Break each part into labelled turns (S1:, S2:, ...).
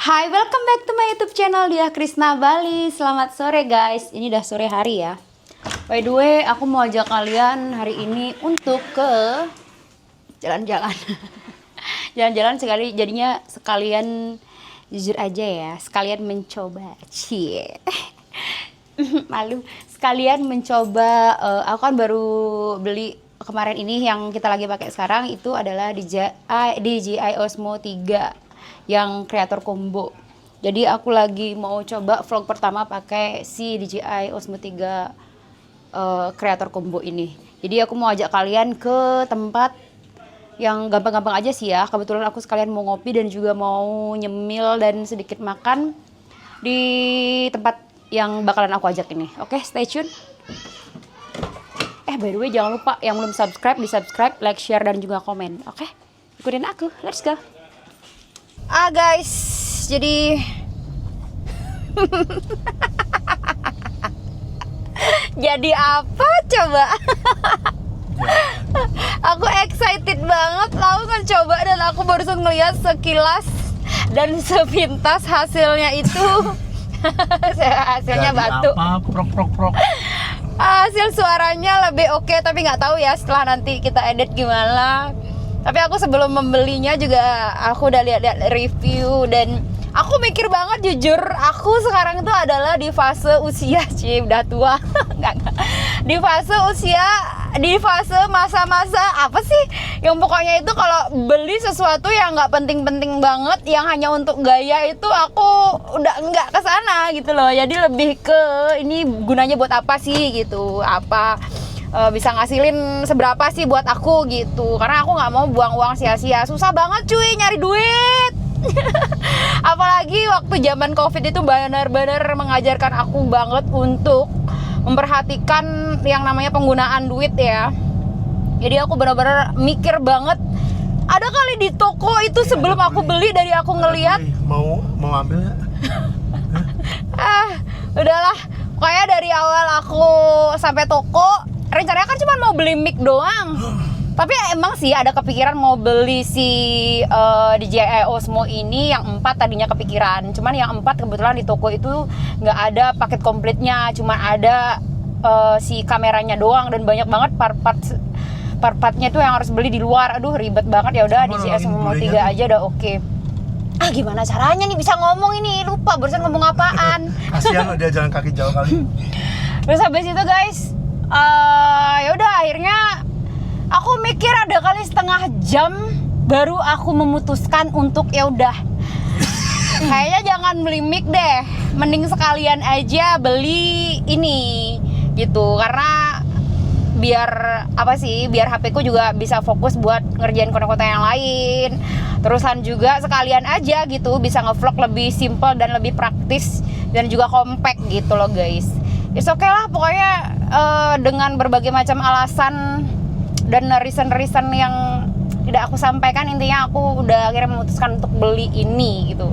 S1: Hai, welcome back to my YouTube channel Dia Krisna Bali. Selamat sore guys. Ini udah sore hari ya. By the way, aku mau ajak kalian hari ini untuk ke jalan-jalan. Jalan-jalan sekali, jadinya sekalian jujur aja ya, sekalian mencoba. Cie. Malu. Sekalian mencoba, aku kan baru beli kemarin ini yang kita lagi pakai sekarang itu adalah DJI Osmo 3 yang kreator combo. Jadi aku lagi mau coba vlog pertama pakai si DJI Osmo 3 kreator combo ini. Jadi aku mau ajak kalian ke tempat yang gampang-gampang aja sih ya. Kebetulan aku sekalian mau ngopi dan juga mau nyemil dan sedikit makan di tempat yang bakalan aku ajak ini. Oke, stay tune. By the way, jangan lupa yang belum subscribe, di subscribe, like, share, dan juga komen. Oke, ikutin aku, let's go. Guys, jadi jadi apa coba? Aku excited banget langsung coba dan aku barusan ngeliat sekilas dan sepintas hasilnya itu. Hasilnya
S2: jadi
S1: batu.
S2: Apa? Prok.
S1: Hasil suaranya lebih oke, tapi nggak tahu ya setelah nanti kita edit gimana. Tapi aku sebelum membelinya juga aku udah lihat review dan aku mikir banget jujur, aku sekarang itu adalah di fase usia udah tua. Enggak. Di fase masa-masa apa sih? Yang pokoknya itu kalau beli sesuatu yang nggak penting-penting banget, yang hanya untuk gaya itu aku udah nggak ke sana gitu loh. Jadi lebih ke ini gunanya buat apa sih gitu? Apa bisa ngasilin seberapa sih buat aku gitu, karena aku nggak mau buang uang sia-sia. Susah banget cuy nyari duit. Apalagi waktu zaman covid itu benar-benar mengajarkan aku banget untuk memperhatikan yang namanya penggunaan duit ya. Jadi aku benar-benar mikir banget, ada kali di toko itu sebelum aku beli, dari aku ngelihat
S2: mau ambil ya?
S1: Udahlah, pokoknya dari awal aku sampai toko rencananya kan cuma mau beli mic doang. Tapi emang sih ada kepikiran mau beli si DJI Osmo ini yang 4 tadinya kepikiran. Cuman yang 4 kebetulan di toko itu nggak ada paket komplitnya, cuma ada si kameranya doang dan banyak banget part-partnya itu yang harus beli di luar. Aduh ribet banget. Ya udah DJI Osmo 3 aja udah oke. Gimana caranya nih bisa ngomong ini? Lupa barusan ngomong apaan.
S2: Kasihan dia jalan kaki jauh kali.
S1: Terus habis itu guys, ya udah akhirnya aku mikir ada kali setengah jam baru aku memutuskan untuk ya udah kayaknya jangan beli mic deh, mending sekalian aja beli ini gitu, karena biar apa sih, biar HP ku juga bisa fokus buat ngerjain konten-konten yang lain, terusan juga sekalian aja gitu bisa ngevlog lebih simple dan lebih praktis dan juga compact gitu loh guys. It's okay lah pokoknya, dengan berbagai macam alasan dan reason yang tidak aku sampaikan, intinya aku udah akhirnya memutuskan untuk beli ini gitu.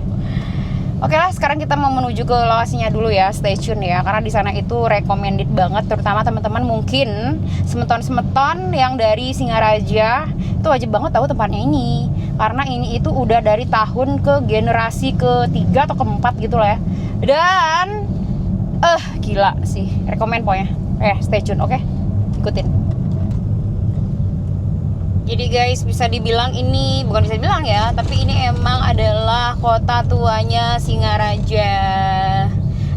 S1: Oke lah, sekarang kita mau menuju ke lokasinya dulu ya, stay tune ya, karena di sana itu recommended banget, terutama teman-teman mungkin semeton-semeton yang dari Singaraja itu wajib banget tahu tempatnya ini, karena ini itu udah dari tahun ke generasi ketiga atau keempat gitu lah ya, dan gila sih, rekomen pokoknya. Stay tune, oke? Ikutin. Jadi guys, bisa dibilang ini, bukan bisa dibilang ya, tapi ini emang adalah kota tuanya Singaraja.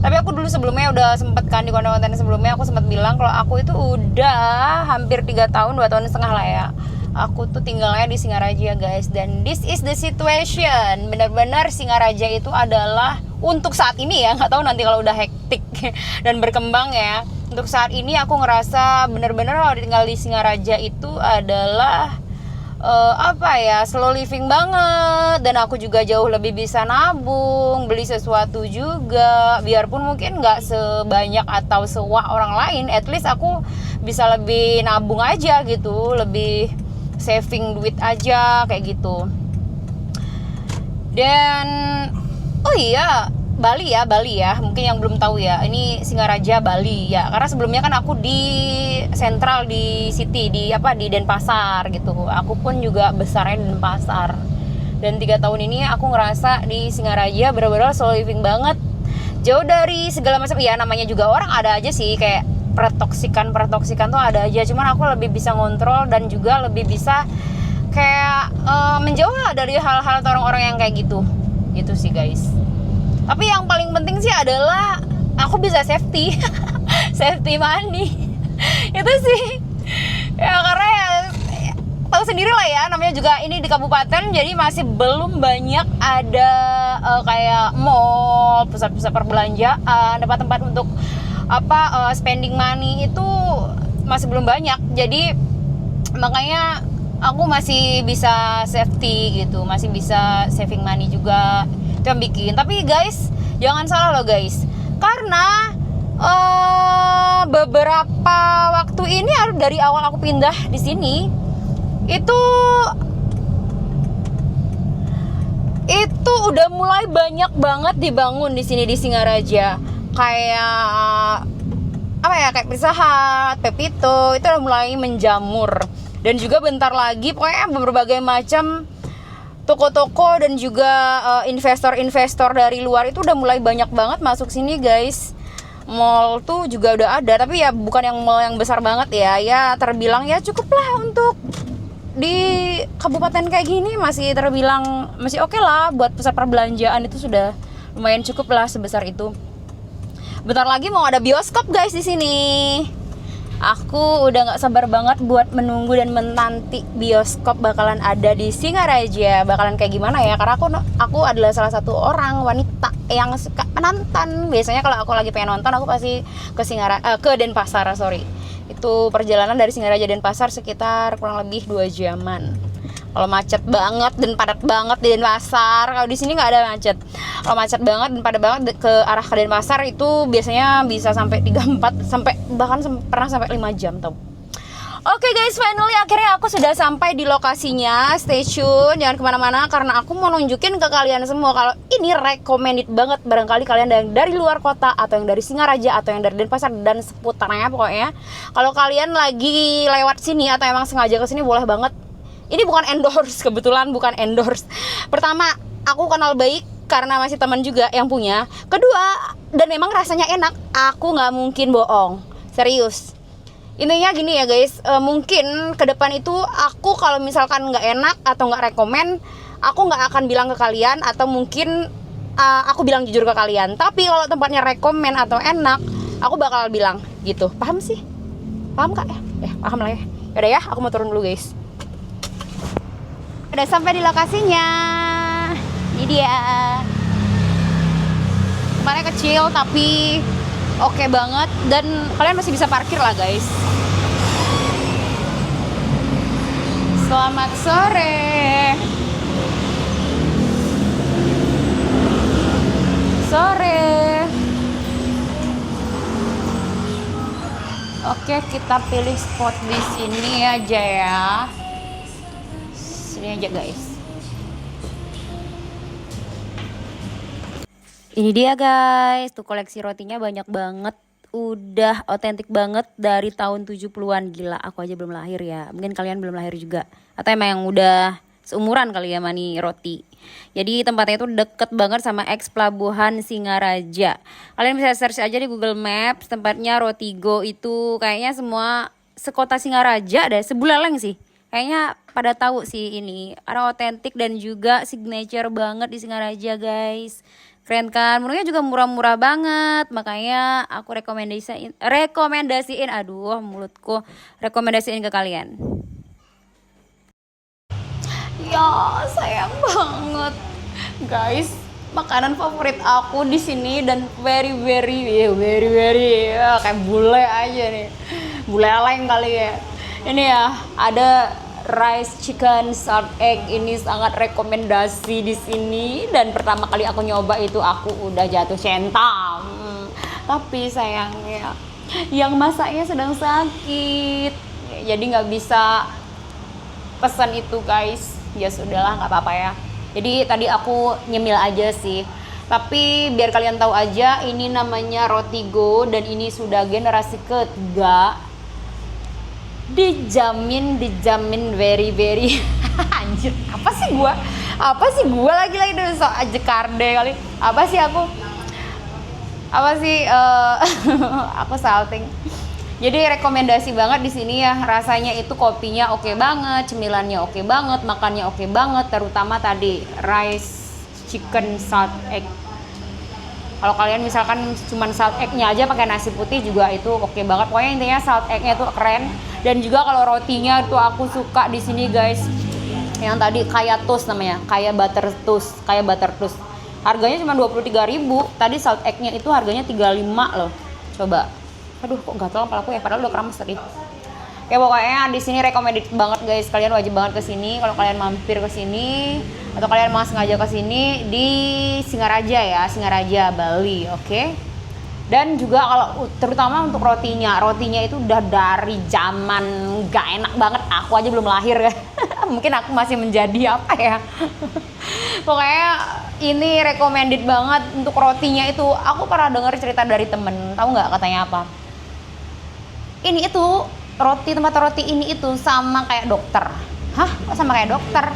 S1: Tapi aku dulu sebelumnya udah sempet kan di konten-konten sebelumnya aku sempat bilang kalau aku itu udah hampir 3 tahun, 2 tahun setengah lah ya, aku tuh tinggalnya di Singaraja guys. Dan this is the situation, benar-benar Singaraja itu adalah untuk saat ini ya, nggak tahu nanti kalau udah hektik dan berkembang ya. Untuk saat ini aku ngerasa benar-benar kalau tinggal di Singaraja itu adalah slow living banget, dan aku juga jauh lebih bisa nabung, beli sesuatu juga, biarpun mungkin nggak sebanyak atau sewah orang lain, at least aku bisa lebih nabung aja gitu, lebih saving duit aja kayak gitu. Dan oh iya, Bali ya, mungkin yang belum tahu ya, ini Singaraja Bali ya, karena sebelumnya kan aku di sentral di city, di Denpasar gitu, aku pun juga besarnya di Denpasar. Dan 3 tahun ini aku ngerasa di Singaraja bener-bener slow living banget, jauh dari segala macam. Ya namanya juga orang, ada aja sih kayak pertoksikan tuh ada aja, cuman aku lebih bisa ngontrol dan juga lebih bisa kayak menjauh lah dari hal-hal orang-orang yang kayak gitu sih guys. Tapi yang paling penting sih adalah aku bisa safety safety money itu sih ya, karena ya tahu sendiri lah ya, namanya juga ini di kabupaten, jadi masih belum banyak ada kayak mall, pusat-pusat perbelanjaan, tempat-tempat untuk spending money itu masih belum banyak. Jadi makanya aku masih bisa safety gitu, masih bisa saving money juga, itu yang bikin. Tapi guys, jangan salah loh guys, karena beberapa waktu ini dari awal aku pindah di sini itu udah mulai banyak banget dibangun di sini di Singaraja, kayak kayak Pizza Hut, Pepito itu udah mulai menjamur, dan juga bentar lagi pokoknya berbagai macam toko-toko dan juga investor-investor dari luar itu udah mulai banyak banget masuk sini guys. Mall tuh juga udah ada, tapi ya bukan yang mall yang besar banget ya terbilang ya cukup lah untuk di kabupaten kayak gini, masih terbilang masih oke lah buat pusat perbelanjaan, itu sudah lumayan cukup lah sebesar itu. Bentar lagi mau ada bioskop guys di sini. Aku udah nggak sabar banget buat menunggu dan menanti bioskop bakalan ada di Singaraja. Bakalan kayak gimana ya? Karena aku adalah salah satu orang wanita yang suka menonton. Biasanya kalau aku lagi pengen nonton, aku pasti ke Denpasar, Itu perjalanan dari Singaraja Denpasar sekitar kurang lebih 2 jaman. Kalau macet banget dan padat banget di Denpasar, kalau di sini nggak ada macet. Kalau macet banget dan padat banget ke arah ke Denpasar itu biasanya bisa sampai 3-4 pernah sampai 5 jam tau. Oke guys, finally akhirnya aku sudah sampai di lokasinya. Stay tune, jangan kemana-mana karena aku mau nunjukin ke kalian semua kalau ini recommended banget. Barangkali kalian yang dari luar kota atau yang dari Singaraja atau yang dari Denpasar dan seputarnya pokoknya. Kalau kalian lagi lewat sini atau emang sengaja ke sini, boleh banget. Ini bukan endorse, kebetulan bukan endorse. Pertama, aku kenal baik karena masih teman juga yang punya. Kedua, dan memang rasanya enak, aku nggak mungkin bohong, serius. Intinya gini ya guys, mungkin ke depan itu aku kalau misalkan nggak enak atau nggak rekomen, aku nggak akan bilang ke kalian, atau mungkin aku bilang jujur ke kalian. Tapi kalau tempatnya rekomen atau enak, aku bakal bilang gitu. Paham sih? Paham kak ya? Paham lah ya. Yaudah ya, aku mau turun dulu guys. Udah sampai di lokasinya. Ini dia. Tempatnya kecil tapi oke banget, dan kalian masih bisa parkir lah guys. Selamat sore. Oke, kita pilih spot di sini aja ya. Sini aja guys. Ini dia guys, tuh koleksi rotinya banyak banget. Udah otentik banget dari tahun 70-an. Gila, aku aja belum lahir ya. Mungkin kalian belum lahir juga. Atau emang yang udah seumuran kali ya Mani Roti. Jadi tempatnya itu deket banget sama ex Pelabuhan Singaraja. Kalian bisa search aja di Google Maps. Tempatnya Rotigo itu kayaknya semua sekota Singaraja deh. Sebuleleng sih. Kayaknya pada tahu sih ini. Karena otentik dan juga signature banget di Singaraja guys. Keren kan, menunya juga murah-murah banget, makanya aku rekomendasiin, rekomendasiin ke kalian. Ya sayang banget, guys, makanan favorit aku di sini dan very kayak bule aja nih, bule leng kali ya. Ini ya ada rice chicken salt egg, ini sangat rekomendasi di sini, dan pertama kali aku nyoba itu aku udah jatuh cinta. Tapi sayangnya yang masaknya sedang sakit, jadi nggak bisa pesan itu guys. Ya sudahlah, nggak apa-apa ya. Jadi tadi aku nyemil aja sih. Tapi biar kalian tahu aja, ini namanya Rotigo dan ini sudah generasi ketiga. Dijamin very anjir, apa sih gua Apa sih gue lagi dulu so aja karde kali. Apa sih aku? Apa sih aku salting. Jadi rekomendasi banget di sini ya, rasanya itu kopinya oke banget, cemilannya oke banget, makannya oke banget, terutama tadi rice chicken salt egg. Kalau kalian misalkan cuman salt egg-nya aja pakai nasi putih juga itu oke banget. Pokoknya intinya salt egg-nya tuh keren. Dan juga kalau rotinya tuh aku suka di sini guys. Yang tadi kaya toast namanya, kaya butter toast. Harganya cuma 23.000. Tadi salt egg-nya itu harganya 35 loh. Coba. Aduh, kok gatel kepala aku ya, padahal udah keramas tadi. Ya pokoknya di sini recommended banget guys. Kalian wajib banget ke sini kalau kalian mampir ke sini atau kalian mau sengaja ke sini di Singaraja ya, Singaraja Bali, oke? Dan juga kalau terutama untuk rotinya itu udah dari zaman gak enak banget. Aku aja belum lahir ya. Mungkin aku masih menjadi apa ya. Pokoknya ini recommended banget untuk rotinya itu. Aku pernah dengar cerita dari temen, tahu nggak katanya apa? Ini itu tempat roti ini itu sama kayak dokter. Hah? Kok sama kayak dokter?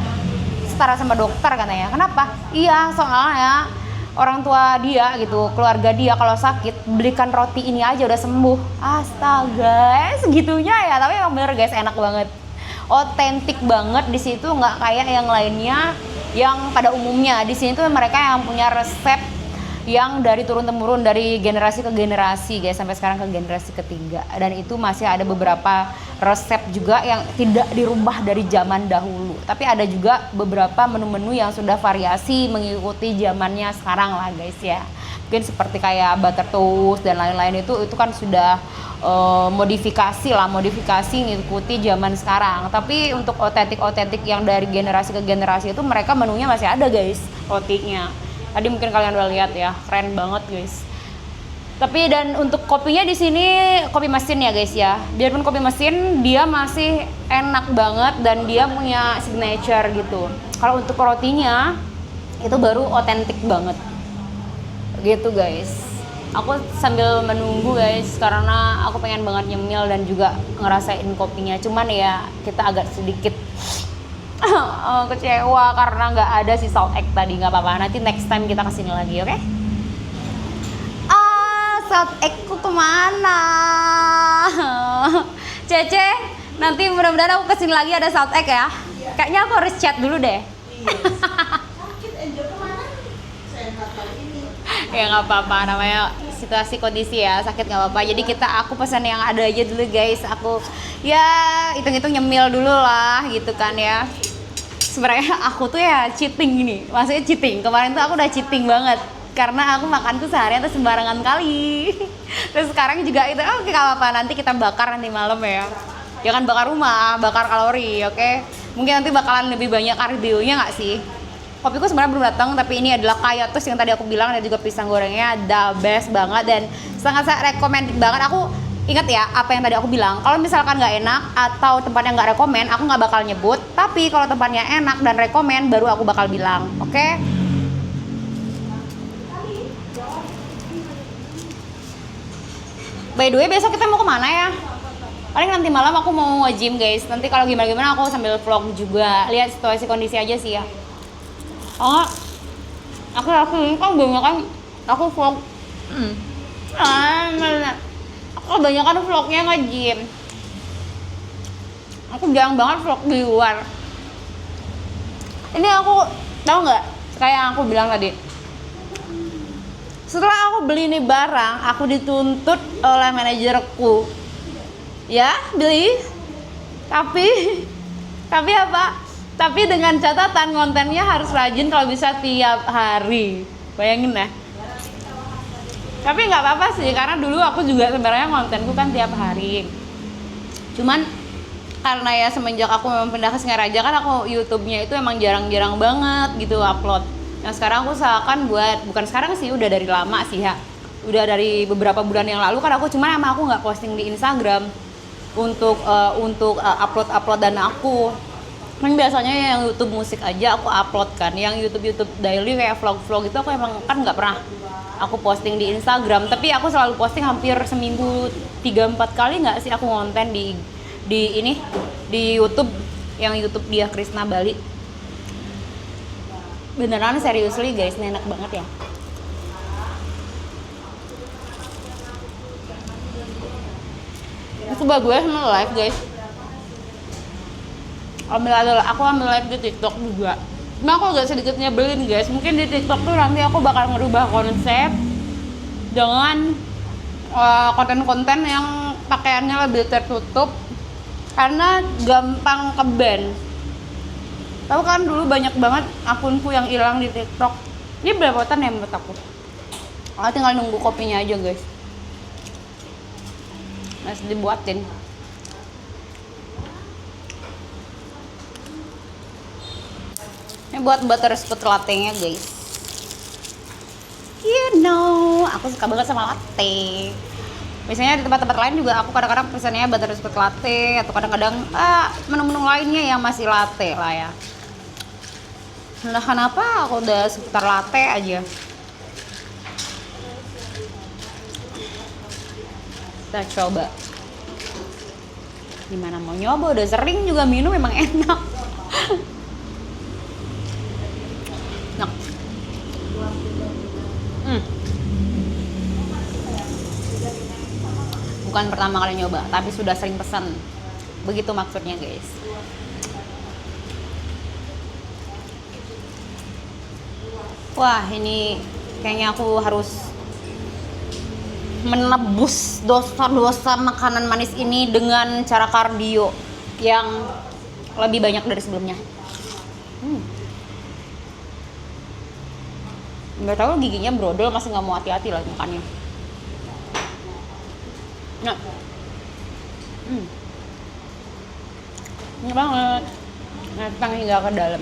S1: Setara sama dokter katanya. Kenapa? Iya, soalnya orang tua dia gitu, keluarga dia kalau sakit belikan roti ini aja udah sembuh. Astaga, segitunya ya. Tapi emang bener guys, enak banget. Otentik banget di situ, nggak kayak yang lainnya yang pada umumnya. Di sini tuh mereka yang punya resep yang dari turun temurun dari generasi ke generasi guys, sampai sekarang ke generasi ketiga. Dan itu masih ada beberapa resep juga yang tidak dirubah dari zaman dahulu. Tapi ada juga beberapa menu-menu yang sudah variasi mengikuti zamannya sekarang lah guys ya. Mungkin seperti kayak butter toast dan lain-lain itu kan sudah modifikasi ngikuti zaman sekarang. Tapi untuk otentik yang dari generasi ke generasi itu mereka menunya masih ada guys, rotinya. Tadi mungkin kalian udah lihat ya, keren banget guys. Tapi dan untuk kopinya di sini kopi mesin ya guys ya. Biarpun kopi mesin, dia masih enak banget dan dia punya signature gitu. Kalau untuk rotinya itu baru otentik banget. Gitu guys. Aku sambil menunggu guys karena aku pengen banget nyemil dan juga ngerasain kopinya. Cuman ya kita agak sedikit kecewa karena nggak ada si salt egg tadi. Nggak apa-apa, nanti next time kita kesini lagi, oke? Salt eggku kemana? Cece, nanti mudah-mudahan aku kesini lagi ada salt egg ya. Kayaknya aku harus chat dulu deh.
S3: Sakit Angel kemana? Sehat kali ini.
S1: Ya nggak apa-apa, namanya situasi kondisi ya, sakit nggak apa-apa. Jadi aku pesan yang ada aja dulu guys. Aku ya hitung-hitung nyemil dulu lah gitu kan ya. Sebenarnya aku tuh ya cheating gini, maksudnya cheating. Kemarin tuh aku udah cheating banget karena aku makan tuh seharian tuh sembarangan kali. Terus sekarang juga itu oke, gak apa-apa, nanti kita bakar nanti malam ya. Jangan bakar rumah, bakar kalori, oke? Mungkin nanti bakalan lebih banyak kardionya nggak sih? Kopiku sebenarnya belum datang, tapi ini adalah kaya toast yang tadi aku bilang, dan juga pisang gorengnya the best banget dan sangat recommended banget. Aku ingat ya apa yang tadi aku bilang, kalau misalkan nggak enak atau tempatnya nggak rekomen, aku nggak bakal nyebut. Tapi kalau tempatnya enak dan rekomen, baru aku bakal bilang, oke? By the way, besok kita mau kemana ya? Paling nanti malam aku mau nge-gym guys. Nanti kalau gimana-gimana aku sambil vlog juga. Lihat situasi kondisi aja sih ya. Oh, aku kan kebanyakan aku vlog. Aku kebanyakan vlognya nge-gym. Aku jarang banget vlog di luar. Ini aku tahu nggak? Kayak yang aku bilang tadi. Setelah aku beli nih barang, aku dituntut oleh manajerku. Ya, beli. Tapi apa? Tapi dengan catatan kontennya harus rajin, kalau bisa tiap hari. Bayangin ya. Tapi nggak apa-apa sih, karena dulu aku juga sebenarnya kontenku kan tiap hari. Cuman karena ya semenjak aku memang pindah ke Singaraja kan, aku YouTube-nya itu emang jarang-jarang banget gitu upload. Yang sekarang aku usahakan bukan sekarang sih, udah dari lama sih ya. Udah dari beberapa bulan yang lalu kan aku, cuman emang aku nggak posting di Instagram untuk upload dana aku. Biasanya yang YouTube musik aja aku upload kan, yang YouTube daily kayak vlog itu aku emang kan nggak pernah aku posting di Instagram. Tapi aku selalu posting hampir seminggu 3-4 kali nggak sih aku konten di YouTube, yang YouTube dia Krisna Bali. Beneran seriously guys, ini enak banget ya. Aku gue sama live guys. Aku ambil live di TikTok juga. Cuma aku agak sedikit nyebelin guys. Mungkin di TikTok tuh nanti aku bakal ngerubah konsep dengan konten-konten yang pakaiannya lebih tertutup karena gampang ke-ban. Tahu kan dulu banyak banget akunku yang hilang di TikTok. Ini belepotan ya menurut aku. Aku tinggal nunggu kopinya aja guys. Masih dibuatin. Ini buat butterscotch latte-nya guys. You know, aku suka banget sama latte. Biasanya di tempat-tempat lain juga aku kadang-kadang pesannya butterscotch latte atau kadang-kadang menu-menu lainnya yang masih latte lah ya. Entah kenapa aku udah seputar latte aja. Kita coba. Gimana mau nyoba, udah sering juga minum memang enak. Enak. Bukan pertama kali nyoba, tapi sudah sering pesan. Begitu maksudnya guys. Wah, ini kayaknya aku harus menebus dosa-dosa makanan manis ini dengan cara kardio yang lebih banyak dari sebelumnya. Nggak tahu giginya brodol, masih nggak mau hati-hati lah makannya. Nah, enak banget, matang hingga ke dalam.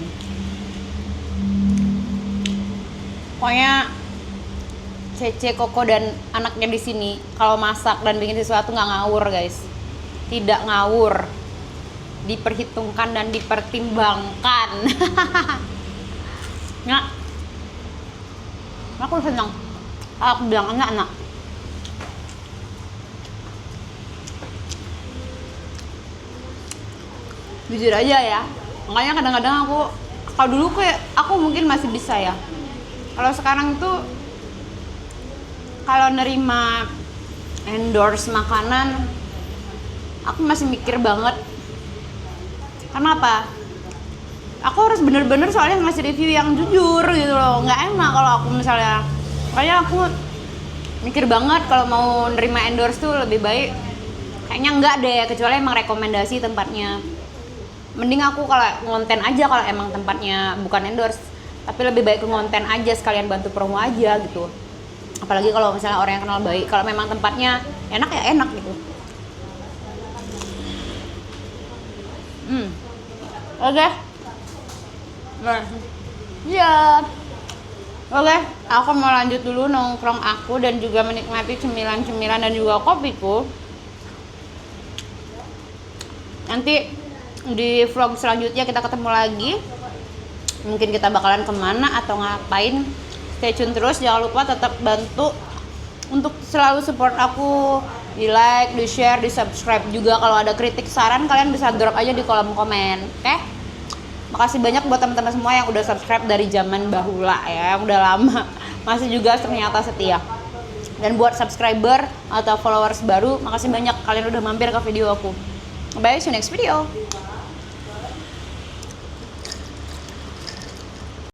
S1: Pokoknya Cece, Koko dan anaknya di sini kalau masak dan bikin sesuatu nggak ngawur guys, tidak ngawur, diperhitungkan dan dipertimbangkan. Nah, aku senang. Aku bilang enak. Jujur aja ya, makanya kadang-kadang kalau dulu kayak aku mungkin masih bisa ya. Kalau sekarang itu kalau nerima endorse makanan, aku masih mikir banget. Kenapa? Aku harus bener-bener soalnya ngasih review yang jujur gitu loh. Nggak enak kalau aku misalnya, kayak aku mikir banget kalau mau nerima endorse tuh lebih baik kayaknya enggak deh, kecuali emang rekomendasi tempatnya. Mending aku kalau ngonten aja kalau emang tempatnya bukan endorse, tapi lebih baik ke ngonten aja sekalian bantu promo aja gitu. Apalagi kalau misalnya orang yang kenal baik, kalau memang tempatnya enak ya enak gitu. Oke. Ya. Oke, aku mau lanjut dulu nongkrong aku dan juga menikmati cemilan-cemilan dan juga kopiku. Nanti di vlog selanjutnya kita ketemu lagi. Mungkin kita bakalan kemana atau ngapain. Stay tune terus, jangan lupa tetap bantu untuk selalu support aku, di like, di share, di subscribe juga. Kalau ada kritik saran kalian bisa drop aja di kolom komen, oke? Makasih banyak buat teman-teman semua yang udah subscribe dari zaman bahula ya, yang udah lama masih juga ternyata setia. Dan buat subscriber atau followers baru, makasih banyak kalian udah mampir ke video aku. Bye, see you next video.